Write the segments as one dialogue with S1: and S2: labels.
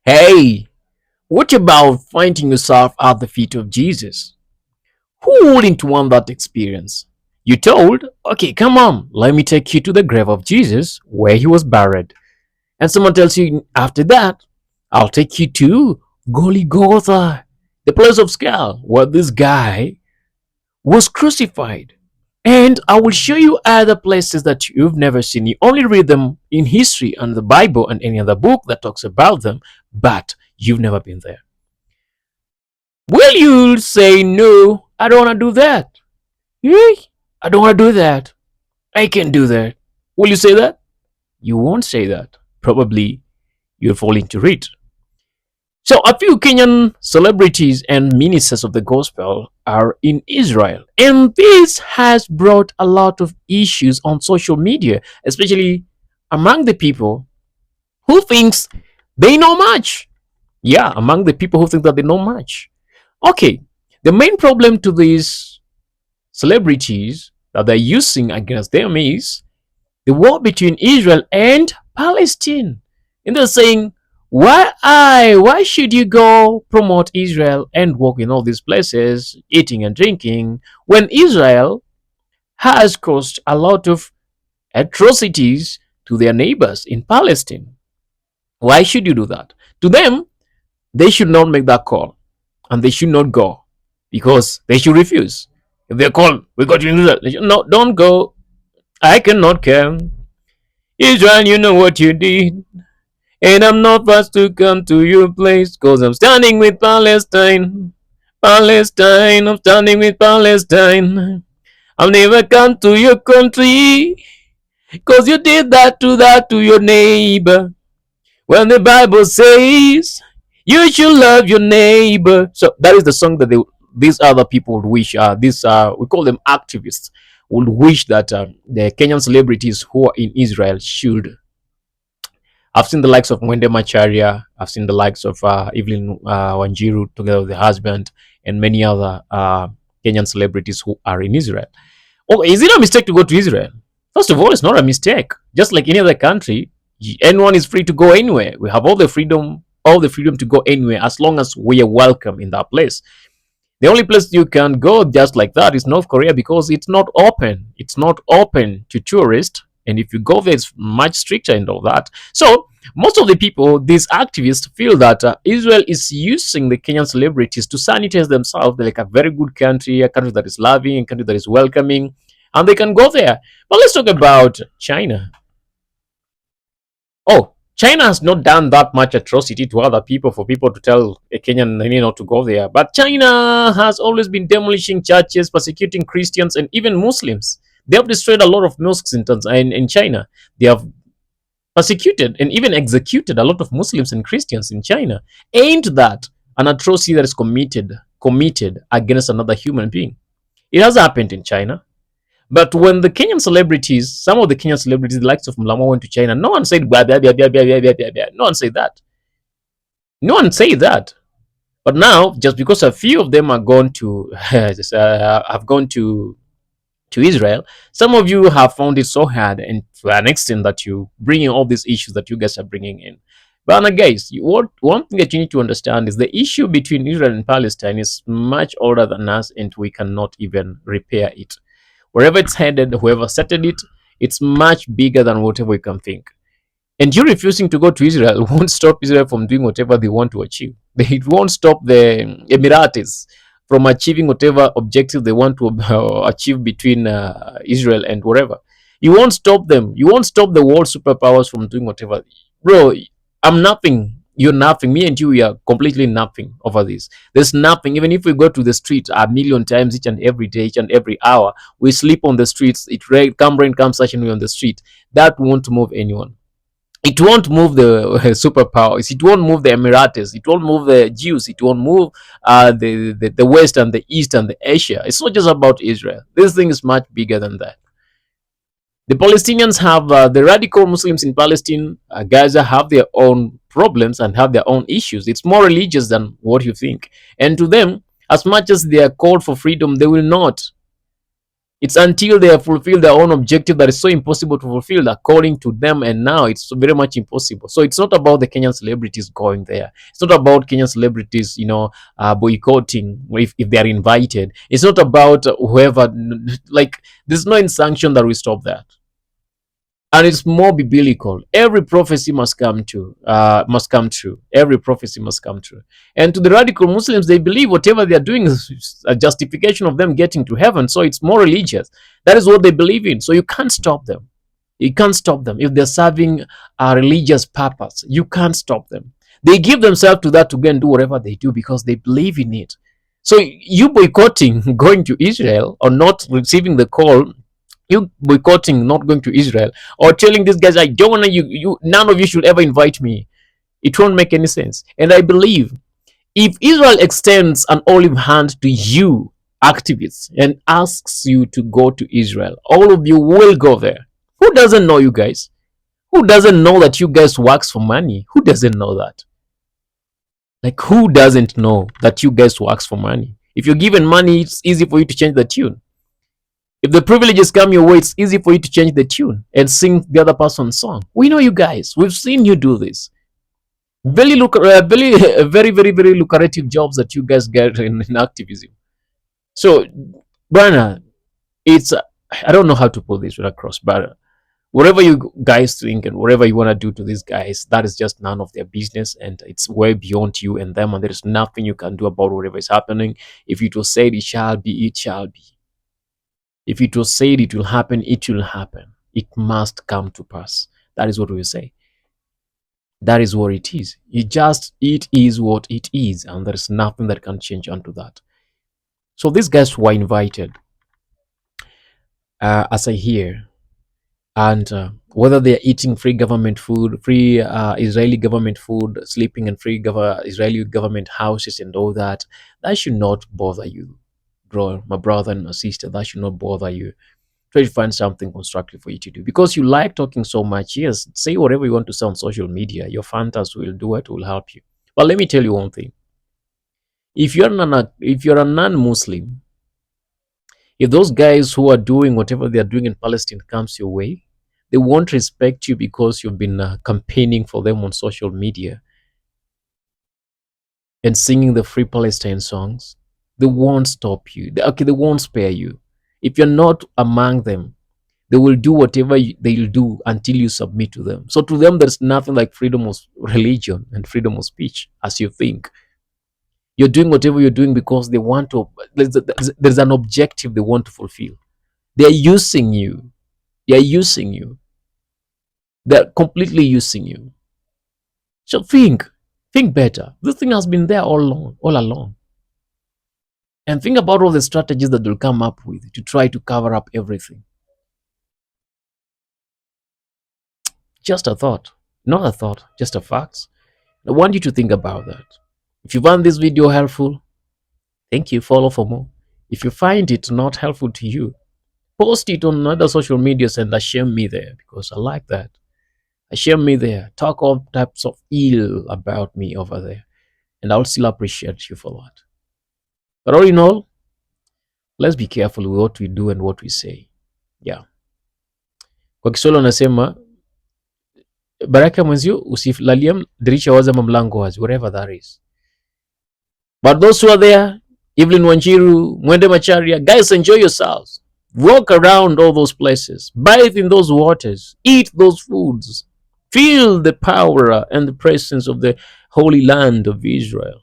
S1: Hey, what about finding yourself at the feet of Jesus? Who wouldn't want that experience? You told, okay, come on, let me take you to the grave of Jesus where he was buried. And someone tells you after that, I'll take you to Golgotha, the place of skull where this guy was crucified. And I will show you other places that you've never seen. You only read them in history and the Bible and any other book that talks about them, but you've never been there. Will you say, no, I don't want to do that? Eh, I don't want to do that. I can't do that. Will you say that? You won't say that. Probably you'll fall into it. So, a few Kenyan celebrities and ministers of the gospel are in Israel. And this has brought a lot of issues on social media, especially among the people who thinks they know much. Yeah, among the people who think that they know much. Okay, the main problem to these celebrities that they're using against them is the war between Israel and Palestine. And they're saying, why should you go promote Israel and work in all these places, eating and drinking, when Israel has caused a lot of atrocities to their neighbors in Palestine? Why should you do that? To them, they should not make that call and they should not go because they should refuse. If they call, we got to Israel. No, don't go. I cannot come. Israel, you know what you did. And I'm not fast to come to your place, cause I'm standing with Palestine. Palestine, I'm standing with Palestine. I'll never come to your country, cause you did that to your neighbor. When the Bible says you should love your neighbor. So that is the song that these other people would wish. We call them activists, would wish that the Kenyan celebrities who are in Israel should. I've seen the likes of Mwende Macharia. I've seen the likes of Evelyn Wanjiru together with the husband and many other Kenyan celebrities who are in Israel. Oh, is it a mistake to go to Israel? First of all, it's not a mistake. Just like any other country, anyone is free to go anywhere. We have all the freedom to go anywhere as long as we are welcome in that place. The only place you can go just like that is North Korea because it's not open. It's not open to tourists. And if you go there, it's much stricter and all that. So most of the people, these activists, feel that Israel is using the Kenyan celebrities to sanitize themselves. They're like a very good country, a country that is loving, a country that is welcoming, and they can go there. But let's talk about China. Oh, China has not done that much atrocity to other people for people to tell a Kenyan not to go there. But China has always been demolishing churches, persecuting Christians, and even Muslims. They have destroyed a lot of mosques in China. They have persecuted and even executed a lot of Muslims and Christians in China. Ain't that an atrocity that is committed against another human being? It has happened in China. But when the Kenyan celebrities, some of the Kenyan celebrities, the likes of Mulama, went to China, no one said blah, blah, blah, blah, blah, blah, blah, blah, blah. No one said that. No one said that. But now, just because a few of them are gone to have gone to Israel, some of you have found it so hard and to an extent that you bring in all these issues that you guys are bringing in. But guys, one thing that you need to understand is the issue between Israel and Palestine is much older than us, and we cannot even repair it. Wherever it's headed, whoever started it, it's much bigger than whatever we can think. And you refusing to go to Israel won't stop Israel from doing whatever they want to achieve. It won't stop the Emiratis from achieving whatever objective they want to achieve between Israel and whatever. You won't stop them. You won't stop the world superpowers from doing whatever. Bro, I'm nothing. You're nothing. Me and you, we are completely nothing over this. There's nothing. Even if we go to the street a million times each and every day, each and every hour, we sleep on the streets. It rain, come such and we on the street. That won't move anyone. It won't move the superpowers. It won't move the Emiratis. It won't move the Jews. It won't move the West and the East and the Asia. It's not just about Israel. This thing is much bigger than that. The Palestinians have the radical Muslims in Palestine, Gaza have their own problems and have their own issues. It's more religious than what you think. And to them, as much as they are called for freedom, they will not. It's until they have fulfilled their own objective that is so impossible to fulfill according to them, and now it's very much impossible. So it's not about the Kenyan celebrities going there. It's not about Kenyan celebrities, boycotting if they are invited. It's not about whoever. Like, there's no injunction that will stop that, and it's more biblical. Every prophecy must come true. Every prophecy must come true. And to the radical Muslims, they believe whatever they are doing is a justification of them getting to heaven. So it's more religious. That is what they believe in. So you can't stop them. You can't stop them if they're serving a religious purpose. You can't stop them. They give themselves to that to go and do whatever they do because they believe in it. So you boycotting going to Israel or not receiving the call, you boycotting not going to Israel, or telling these guys, I don't want to, you none of you should ever invite me, it won't make any sense. And I believe if Israel extends an olive hand to you activists and asks you to go to Israel, all of you will go there. Who doesn't know you guys? Who doesn't know that you guys works for money? Who doesn't know that? Like, who doesn't know that you guys works for money? If you're given money, it's easy for you to change the tune. If the privileges come your way, it's easy for you to change the tune and sing the other person's song. We know you guys. We've seen you do this. Very lucrative jobs that you guys get in activism. So, Brana, it's I don't know how to put this across, but whatever you guys think and whatever you want to do to these guys, that is just none of their business, and it's way beyond you and them, and there is nothing you can do about whatever is happening. If it was said, it shall be, it shall be. If it was said it will happen, it will happen. It must come to pass. That is what we say. That is what it is. It is what it is, and there is nothing that can change onto that. So these guys were invited, as I hear, and whether they are eating free government food, free Israeli government food, sleeping in free Israeli government houses and all that, that should not bother you, bro, my brother and my sister. That should not bother you. Try to find something constructive for you to do, because you like talking so much. Yes, say whatever you want to say on social media. Your fantas will do it, will help you. But let me tell you one thing: if you're a non-Muslim, if those guys who are doing whatever they are doing in Palestine comes your way, they won't respect you because you've been campaigning for them on social media and singing the Free Palestine songs. They won't stop you. They won't spare you. If you're not among them, they will do whatever they'll do until you submit to them. So to them, there's nothing like freedom of religion and freedom of speech, as you think. You're doing whatever you're doing because they want to. There's an objective they want to fulfill. They're using you. They're using you. They're completely using you. So think better. This thing has been there all along. And think about all the strategies that they'll come up with to try to cover up everything. Just a thought, not a thought, just a fact. I want you to think about that. If you found this video helpful, thank you, follow for more. If you find it not helpful to you, post it on other social medias and shame me there, because I like that. Shame me there. Talk all types of ill about me over there, and I'll still appreciate you for that. But all in all, let's be careful with what we do and what we say. Yeah. Kwa Kiswahili wanasema baraka mwenzio usilalie dirisha wazi ama mlango wazi, whatever that is. But those who are there, Evelyn Wanjiru, Mwende Macharia, guys, enjoy yourselves. Walk around all those places, bathe in those waters, eat those foods, feel the power and the presence of the holy land of Israel.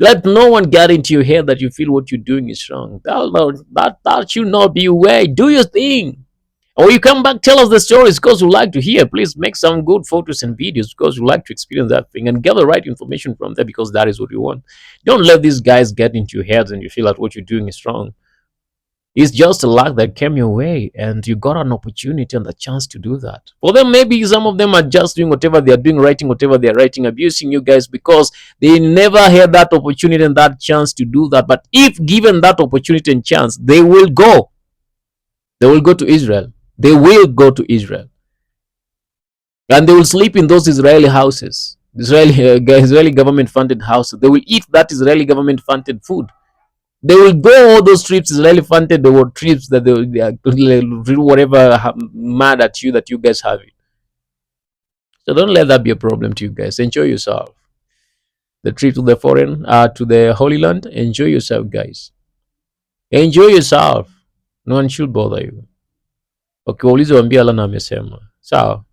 S1: Let no one get into your head that you feel what you're doing is wrong. That should not be your way. Do your thing. Or you come back, tell us the stories because we like to hear. Please make some good photos and videos because we like to experience that thing and get the right information from there, because that is what you want. Don't let these guys get into your heads and you feel that what you're doing is wrong. It's just a luck that came your way and you got an opportunity and the chance to do that. For them, maybe some of them are just doing whatever they're doing, writing whatever they're writing, abusing you guys because they never had that opportunity and that chance to do that. But if given that opportunity and chance, they will go. They will go to Israel. They will go to Israel. And they will sleep in those Israeli houses, Israeli government funded houses. They will eat that Israeli government funded food. They will go all those trips, Elefanted, they were trips that they are whatever mad at you that you guys have it. So don't let that be a problem to you guys. Enjoy yourself. The trip to the to the Holy Land, enjoy yourself, guys. Enjoy yourself. No one should bother you. Okay, ulizo wambia Allah na amesema. Sawa.